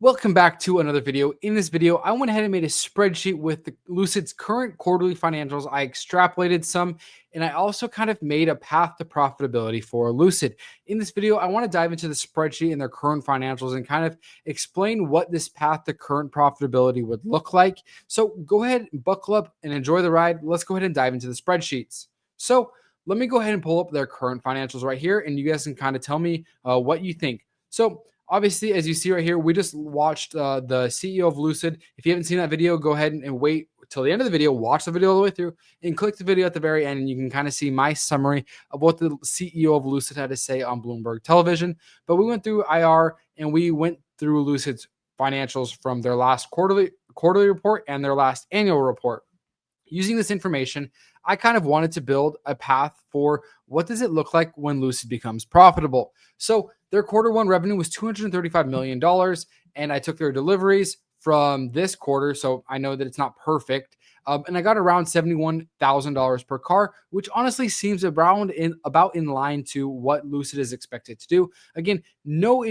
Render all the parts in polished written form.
Welcome back to another video. In this video, I went ahead and made a spreadsheet with the Lucid's current quarterly financials. I extrapolated some, and I also kind of made a path to profitability for Lucid. In this video, I want to dive into the spreadsheet and their current financials and kind of explain what this path to current profitability would look like. So go ahead, buckle up, and enjoy the ride. Let's go ahead and dive into the spreadsheets. So let me go ahead and pull up their current financials right here, and you guys can kind of tell me what you think. So obviously, as you see right here, we just watched the CEO of Lucid. If you haven't seen that video, go ahead and wait till the end of the video, watch the video all the way through, and click the video at the very end, and you can kind of see my summary of what the CEO of Lucid had to say on Bloomberg Television. But we went through IR, and we went through Lucid's financials from their last quarterly report and their last annual report. Using this information, I kind of wanted to build a path for what does it look like when Lucid becomes profitable. So their quarter one revenue was $235 million, and I took their deliveries from this quarter, so I know that it's not perfect. And I got around $71,000 per car, which honestly seems about in line to what Lucid is expected to do. Again, no,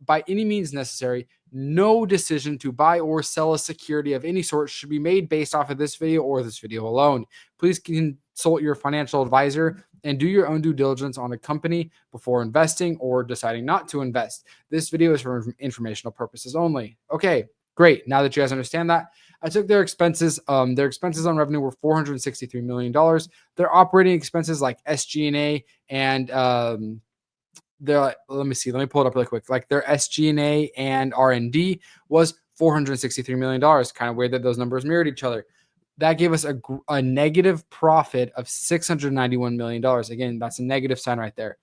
by any means necessary, no decision to buy or sell a security of any sort should be made based off of this video or this video alone. Please consult your financial advisor and do your own due diligence on a company before investing or deciding not to invest. This video is for informational purposes only. Okay, great. Now that you guys understand that, I took their expenses. Their expenses on revenue were $463 million. Their operating expenses like SG&A and let me pull it up really quick. Like their SG&A and R&D was $463 million. Kind of weird that those numbers mirrored each other. That gave us a negative profit of $691 million. Again, that's a negative sign right there.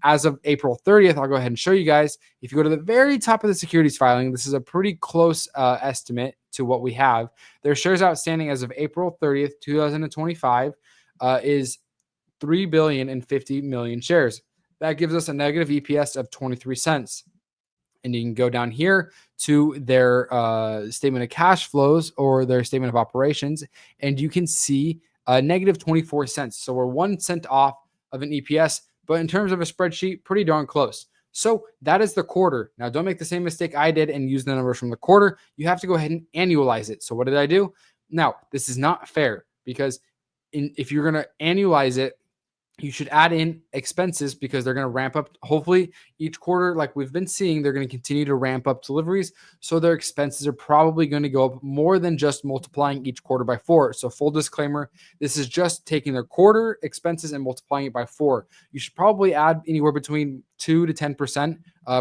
As of April 30th, I'll go ahead and show you guys. If you go to the very top of the securities filing, this is a pretty close estimate to what we have. Their shares outstanding as of April 30th, 2025 is 3,050,000,000 shares. That gives us a negative EPS of 23 cents. And you can go down here to their statement of cash flows or their statement of operations, and you can see a negative 24 cents. So we're 1 cent off of an EPS, but in terms of a spreadsheet, pretty darn close. So that is the quarter. Now, don't make the same mistake I did and use the numbers from the quarter. You have to go ahead and annualize it. So what did I do? Now, this is not fair because if you're going to annualize it, you should add in expenses because they're going to ramp up. Hopefully each quarter, like we've been seeing, they're going to continue to ramp up deliveries. So their expenses are probably going to go up more than just multiplying each quarter by 4. So full disclaimer, this is just taking their quarter expenses and multiplying it by 4. You should probably add anywhere between 2 to 10%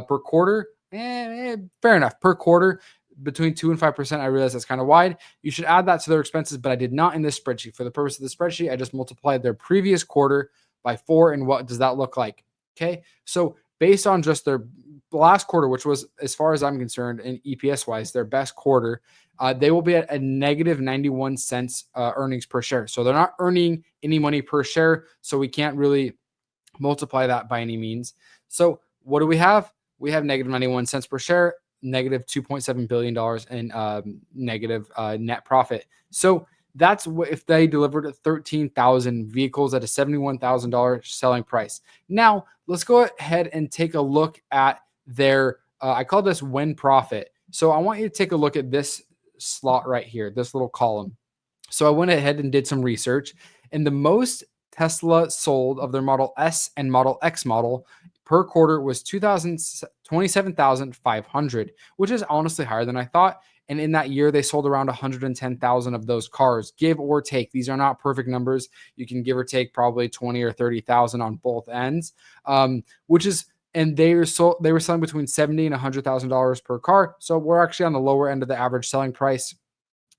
per quarter. Fair enough. Per quarter, between 2 and 5%. I realize that's kind of wide. You should add that to their expenses, but I did not in this spreadsheet. For the purpose of the spreadsheet, I just multiplied their previous quarter by 4. And what does that look like? Okay. So based on just their last quarter, which was, as far as I'm concerned, and EPS wise, their best quarter, they will be at a negative 91 cents earnings per share. So they're not earning any money per share. So we can't really multiply that by any means. So what do we have? We have negative 91 cents per share, negative $2.7 billion in negative net profit. So that's what if they delivered 13,000 vehicles at a $71,000 selling price. Now, let's go ahead and take a look at their, I call this win profit. So I want you to take a look at this slot right here, this little column. So I went ahead and did some research, and the most Tesla sold of their Model S and Model X model per quarter was 27,500, which is honestly higher than I thought. And in that year, they sold around 110,000 of those cars, give or take. These are not perfect numbers. You can give or take probably 20 or 30,000 on both ends, which is, and they were selling between $70,000 and $100,000 per car. So we're actually on the lower end of the average selling price.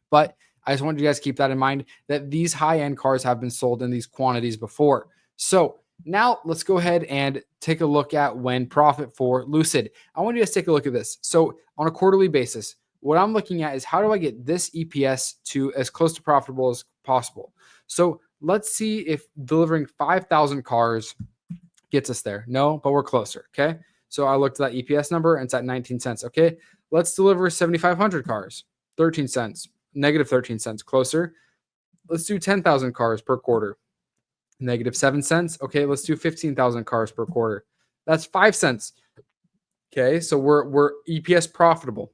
But I just want you guys to keep that in mind, that these high-end cars have been sold in these quantities before. So now let's go ahead and take a look at when profit for Lucid. I want you guys to take a look at this. So on a quarterly basis, what I'm looking at is how do I get this EPS to as close to profitable as possible? So let's see if delivering 5,000 cars gets us there. No, but we're closer. Okay. So I looked at that EPS number and it's at 19 cents. Okay. Let's deliver 7,500 cars, 13 cents, negative 13 cents, closer. Let's do 10,000 cars per quarter, negative 7 cents. Okay. Let's do 15,000 cars per quarter. That's 5 cents. Okay, so we're EPS profitable.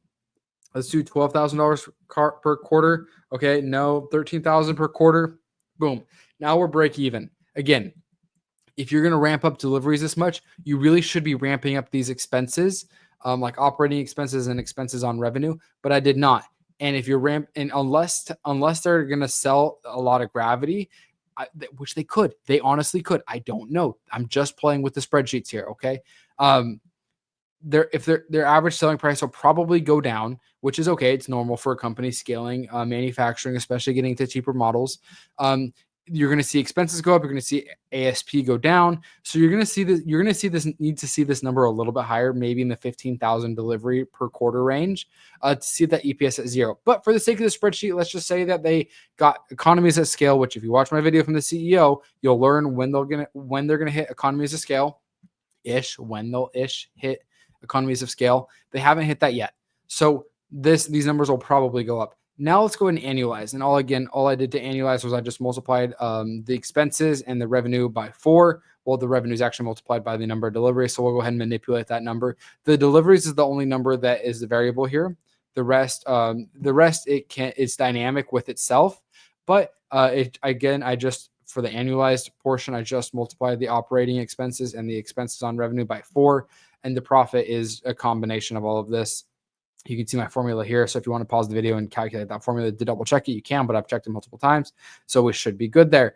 Let's do $12,000 per quarter. Okay, no, 13,000 per quarter. Boom. Now we're break even. Again, if you're going to ramp up deliveries this much, you really should be ramping up these expenses, like operating expenses and expenses on revenue. But I did not. And if you're and unless they're going to sell a lot of gravity, which they could, they honestly could. I don't know. I'm just playing with the spreadsheets here. Okay. Um, their average selling price will probably go down, which is okay. It's normal for a company scaling manufacturing, especially getting to cheaper models. You're going to see expenses go up. You're going to see ASP go down. So you're going to see this. You're going to see this. Need to see this number a little bit higher, maybe in the 15,000 delivery per quarter range, to see that EPS at zero. But for the sake of the spreadsheet, let's just say that they got economies at scale. Which, if you watch my video from the CEO, you'll learn when they're gonna hit economies of scale. When they'll hit economies of scale. They haven't hit that yet. So these numbers will probably go up. Now let's go ahead and annualize. And all I did to annualize was I just multiplied the expenses and the revenue by 4. Well, the revenue is actually multiplied by the number of deliveries. So we'll go ahead and manipulate that number. The deliveries is the only number that is the variable here. The rest, it's dynamic with itself. But I just for the annualized portion, I just multiplied the operating expenses and the expenses on revenue by 4. And the profit is a combination of all of this. You can see my formula here. So if you want to pause the video and calculate that formula to double check it, you can, but I've checked it multiple times. So we should be good there.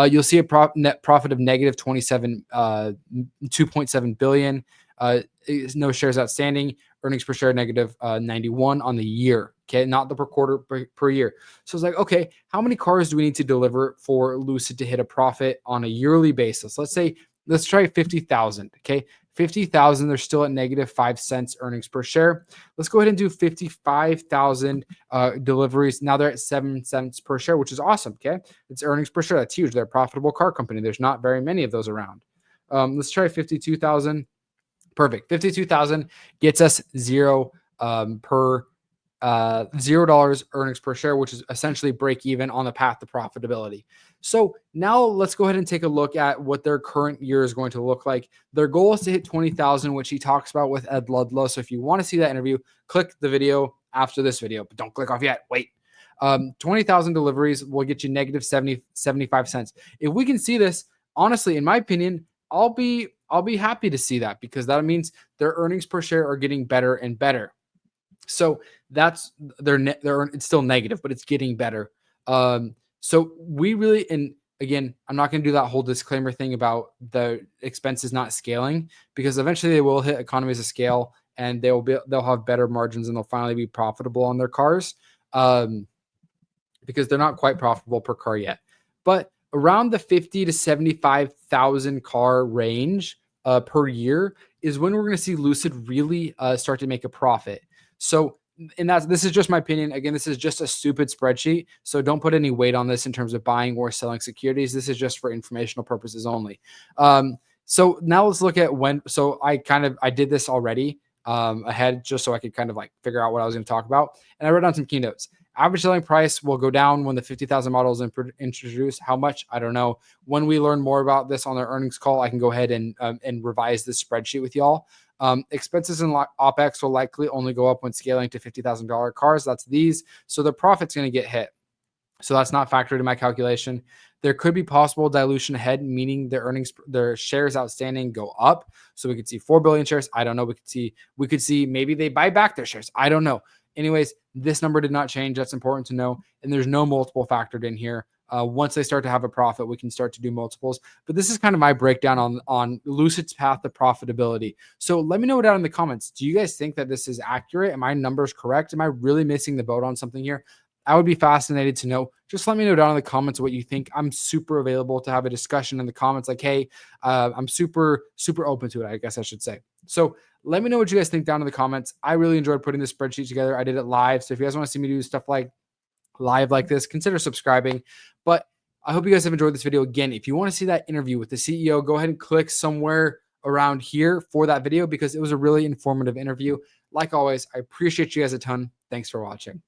You'll see a net profit of negative 2.7 billion. No shares outstanding. Earnings per share negative 91 on the year. Okay, not the per quarter, per year. So it's like, okay, how many cars do we need to deliver for Lucid to hit a profit on a yearly basis? Let's try 50,000. Okay, 50,000. They're still at negative 5 cents earnings per share. Let's go ahead and do 55,000 deliveries. Now they're at 7 cents per share, which is awesome. Okay, it's earnings per share. That's huge. They're a profitable car company. There's not very many of those around. Let's try 52,000. Perfect. 52,000 gets us $0 $0 earnings per share, which is essentially break even on the path to profitability. So now let's go ahead and take a look at what their current year is going to look like. Their goal is to hit 20,000, which he talks about with Ed Ludlow. So if you want to see that interview, click the video after this video, but don't click off yet. Wait. 20,000 deliveries will get you negative 75 cents. If we can see this, honestly, in my opinion, I'll be happy to see that, because that means their earnings per share are getting better and better. So that's it's still negative, but it's getting better. So we really, and again, I'm not going to do that whole disclaimer thing about the expenses not scaling, because eventually they will hit economies of scale and they'll have better margins and they'll finally be profitable on their cars. Because they're not quite profitable per car yet, but around the 50 to 75,000 car range per year is when we're going to see Lucid really start to make a profit. So, and this is just my opinion. Again, this is just a stupid spreadsheet. So don't put any weight on this in terms of buying or selling securities. This is just for informational purposes only. So now let's look at when. So I did this already ahead, just so I could kind of like figure out what I was going to talk about. And I wrote down some keynotes. Average selling price will go down when the 50,000 model is introduced. How much? I don't know. When we learn more about this on their earnings call, I can go ahead and revise this spreadsheet with y'all. Expenses and OPEX will likely only go up when scaling to $50,000 cars. That's these. So the profit's going to get hit. So that's not factored in my calculation. There could be possible dilution ahead, meaning their shares outstanding go up. So we could see 4 billion shares. I don't know. We could see maybe they buy back their shares. I don't know. Anyways, this number did not change. That's important to know. And there's no multiple factored in here. Once they start to have a profit, we can start to do multiples. But this is kind of my breakdown on Lucid's path to profitability. So let me know down in the comments. Do you guys think that this is accurate? Am my numbers correct? Am I really missing the boat on something here? I would be fascinated to know. Just let me know down in the comments what you think. I'm super available to have a discussion in the comments. Like, hey, I'm super, super open to it, I guess I should say. So let me know what you guys think down in the comments. I really enjoyed putting this spreadsheet together. I did it live. So if you guys want to see me do stuff like live like this, consider subscribing. But I hope you guys have enjoyed this video. Again, if you want to see that interview with the CEO, go ahead and click somewhere around here for that video, because it was a really informative interview. Like always, I appreciate you guys a ton. Thanks for watching.